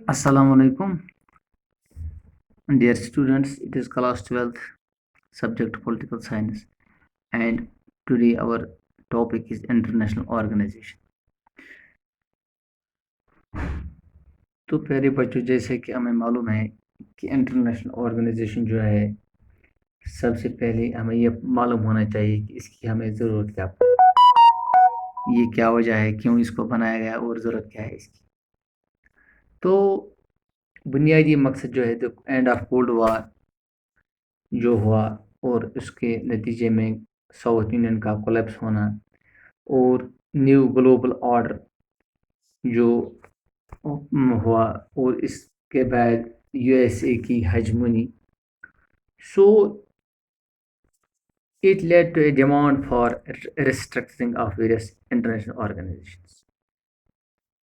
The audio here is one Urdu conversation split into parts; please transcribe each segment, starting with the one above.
Assalamu alaikum, dear students. It is class 12th, subject political science, and today our topic is international organization. تو پیارے بچوں، جیسے کہ ہمیں معلوم ہے کہ انٹرنیشنل آرگنائزیشن جو ہے، سب سے پہلے ہمیں یہ معلوم ہونا چاہیے کہ اس کی ہمیں ضرورت کیا، یہ کیا وجہ ہے، کیوں اس کو بنایا گیا اور ضرورت کیا ہے اس کی. تو بنیادی مقصد جو ہے تو اینڈ آف کولڈ وار جو ہوا اور اس کے نتیجے میں ساؤتھ یونین کا کولیپس ہونا اور نیو گلوبل آرڈر جو ہوا اور اس کے بعد یو ایس اے کی ہیجمونی. سو it led to a demand for restructuring of various international organizations,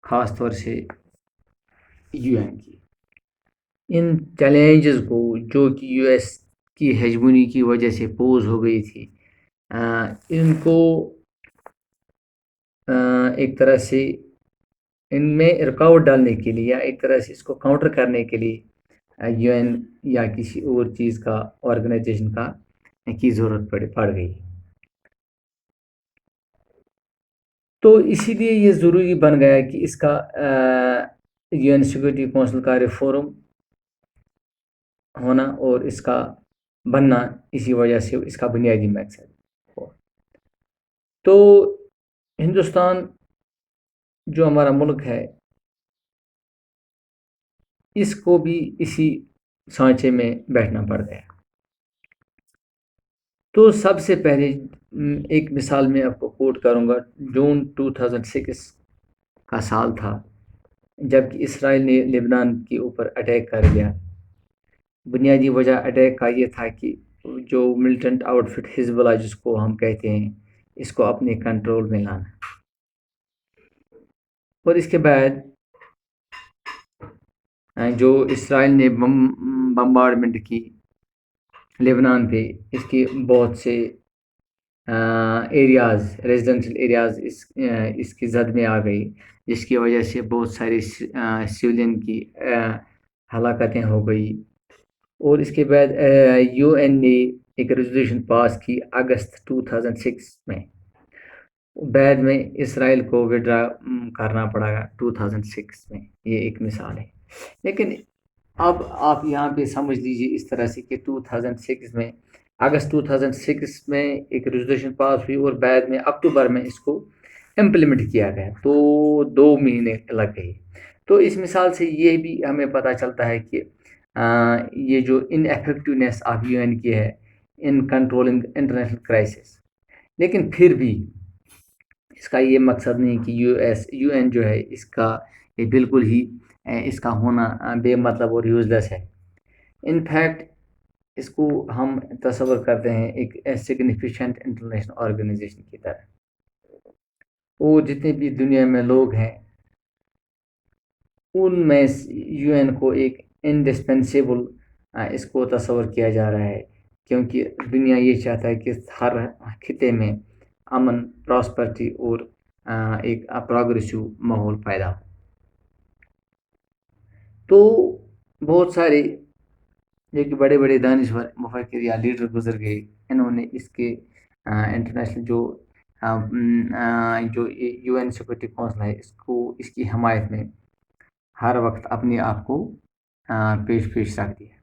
خاص طور سے یو این کی. ان چیلنجز کو جو کہ یو ایس کی ہیجمونی کی وجہ سے پوز ہو گئی تھی، ان کو ایک طرح سے ان میں رکاوٹ ڈالنے کے لیے یا ایک طرح سے اس کو کاؤنٹر کرنے کے لیے یو این یا کسی اور چیز کا آرگنائزیشن کی ضرورت پڑ گئی. تو اسی لیے یہ ضروری بن گیا کہ اس کا یو این سیکورٹی کونسل کا ریفارم ہونا اور اس کا بننا اسی وجہ سے اس کا بنیادی مقصد ہو. تو ہندوستان جو ہمارا ملک ہے، اس کو بھی اسی سانچے میں بیٹھنا پڑ گیا. تو سب سے پہلے ایک مثال میں آپ کو کوٹ کروں گا. جون 2006 کا سال تھا جب کہ اسرائیل نے لبنان کے اوپر اٹیک کر لیا. بنیادی وجہ اٹیک کا یہ تھا کہ جو ملیٹنٹ آؤٹ فٹ حزب اللہ جس کو ہم کہتے ہیں، اس کو اپنے کنٹرول میں لانا. اور اس کے بعد جو اسرائیل نے بمبارڈمنٹ کی لبنان پہ، اس کے بہت سے ایریاز، ریزیڈنشل ایریاز اس کی زد میں آ گئی، جس کی وجہ سے بہت ساری سویلین کی ہلاکتیں ہو گئی. اور اس کے بعد یو این نے ایک ریزولوشن پاس کی اگست 2006 میں. بعد میں اسرائیل کو وڈرا کرنا پڑا 2006 میں. یہ ایک مثال ہے. لیکن اب آپ یہاں پہ سمجھ لیجیے اس طرح سے کہ 2006 میں اگست 2006 میں ایک ریزولوشن پاس ہوئی اور بعد میں اکتوبر میں اس کو امپلیمنٹ کیا گیا، تو 2 مہینے لگ گئے. تو اس مثال سے یہ بھی ہمیں پتہ چلتا ہے کہ یہ جو ان ایفیکٹونیس آف یو این کی ہے ان کنٹرولنگ انٹرنیشنل کرائسس. لیکن پھر بھی اس کا یہ مقصد نہیں کہ یو این جو ہے اس کا یہ بالکل ہی اس کا ہونا بے مطلب اور یوز لیس ہے. ان فیکٹ اس کو ہم تصور کرتے ہیں ایک سگنیفیشنٹ انٹرنیشنل آرگنائزیشن کی طرح. اور جتنے بھی دنیا میں لوگ ہیں ان میں یو این کو ایک انڈسپینسیبل اس کو تصور کیا جا رہا ہے، کیونکہ دنیا یہ چاہتا ہے کہ ہر خطے میں امن، پراسپرٹی اور ایک پروگریسو ماحول پیدا ہو. تو بہت سارے جو کہ بڑے بڑے دانشور، مفکر یا لیڈر گزر گئے، انہوں نے اس کے انٹرنیشنل جو یو این سیکورٹی کونسل ہے اس کی حمایت میں ہر وقت اپنے آپ کو پیش رکھ دیا.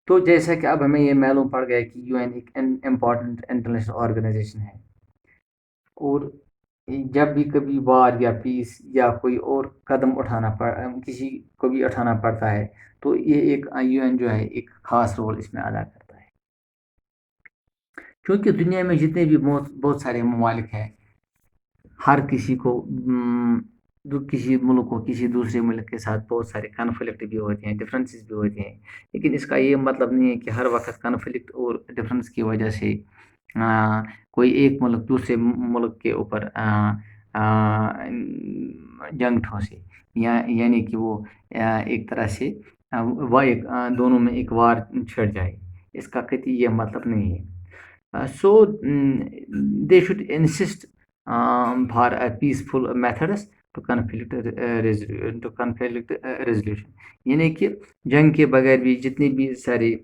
تو جیسا کہ اب ہمیں یہ معلوم پڑ گیا کہ یو این ایک امپورٹنٹ انٹرنیشنل آرگنائزیشن ہے، اور جب بھی کبھی وار یا پیس یا کوئی اور قدم کسی کو بھی اٹھانا پڑتا ہے تو یہ ایک یو این جو ہے ایک خاص رول اس میں ادا کرتا ہے. کیونکہ دنیا میں جتنے بھی بہت سارے ممالک ہیں، ہر کسی کو کسی ملک کو کسی دوسرے ملک کے ساتھ بہت سارے کنفلکٹ بھی ہوتے ہیں، ڈفرینسز بھی ہوتے ہیں. لیکن اس کا یہ مطلب نہیں ہے کہ ہر وقت کنفلکٹ اور ڈفرینس کی وجہ سے کوئی ایک ملک دوسرے ملک کے اوپر جنگ ٹھوسے، یعنی کہ وہ ایک طرح سے دونوں میں ایک وار چھڑ جائے. اس کا قطعی یہ مطلب نہیں ہے. So they should insist for a peaceful methods to conflict resolution. یعنی کہ جنگ کے بغیر بھی جتنے بھی سارے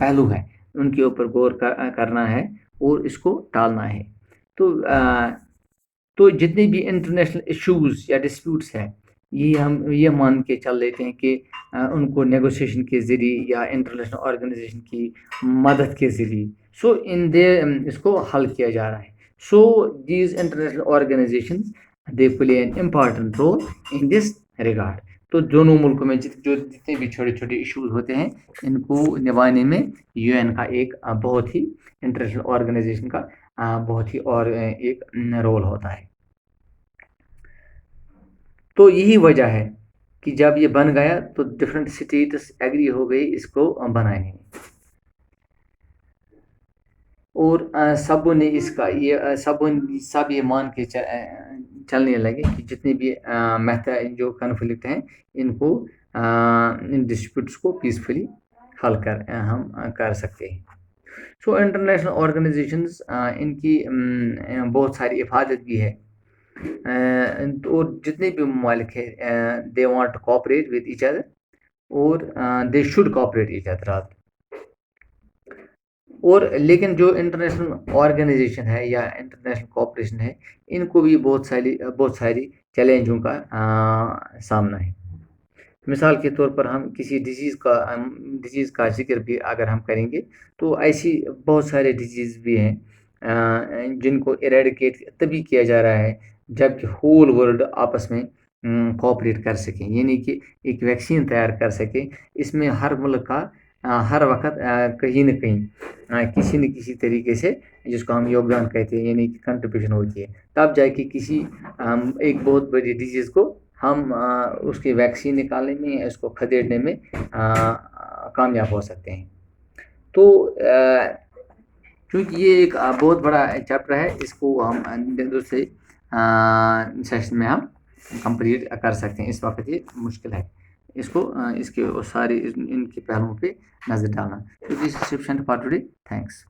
پہلو ہیں ان کے اوپر غور کرنا ہے اور اس کو ٹالنا ہے. تو جتنے بھی انٹرنیشنل ایشوز یا ڈسپیوٹس ہیں یہ مان کے چل لیتے ہیں کہ ان کو نیگوسیشن کے ذریعے یا انٹرنیشنل آرگنائزیشن کی مدد کے ذریعے اس کو حل کیا جا رہا ہے. So these international organizations they play an important role in this regard. تو دونوں ملکوں میں جو جتنے بھی چھوٹے چھوٹے ایشوز ہوتے ہیں ان کو نبھانے میں یو این کا ایک بہت ہی انٹرنیشنل آرگنائزیشن کا بہت ہی اور ایک رول ہوتا ہے. تو یہی وجہ ہے کہ جب یہ بن گیا تو ڈفرینٹ اسٹیٹس ایگری ہو گئی اس کو بنانے میں اور سبوں نے اس کا سب یہ مان کے چلنے لگے کہ جتنے بھی جو کنفلکٹ ہیں ان کو ان ڈسپیوٹس کو پیسفلی حل ہم کر سکتے ہیں. سو انٹرنیشنل آرگنائزیشنز ان کی بہت ساری افادت بھی ہے اور جتنے بھی ممالک ہیں they want to cooperate with each other اور they should cooperate each other. اور لیکن جو انٹرنیشنل آرگنائزیشن ہے یا انٹرنیشنل کوآپریشن ہے ان کو بھی بہت ساری چیلنجوں کا سامنا ہے. مثال کے طور پر ہم کسی ڈیزیز کا ذکر بھی اگر ہم کریں گے تو ایسی بہت سارے ڈیزیز بھی ہیں جن کو ایریڈیکیٹ تبھی کیا جا رہا ہے جب کہ ہول ورلڈ آپس میں کوآپریٹ کر سکیں یعنی کہ ایک ویکسین تیار کر سکیں. اس میں ہر ملک کا ہر وقت کہیں نہ کہیں کسی نہ کسی طریقے سے جس کو ہم یوگدان کہتے ہیں یعنی کہ کنٹریبیوشن ہوتی ہے تب جا کے کسی ایک بہت بڑی ڈیزیز کو ہم اس کی ویکسین نکالنے میں اس کو کھدیڑنے میں کامیاب ہو سکتے ہیں. تو چونکہ یہ ایک بہت بڑا چیپٹر ہے اس کو ہم دوسرے سیشن میں ہم کمپلیٹ کر سکتے ہیں. اس وقت یہ مشکل ہے اس کے سارے ان کے پہلوؤں پہ نظر ڈالنا. تو this is sufficient for today. Thanks.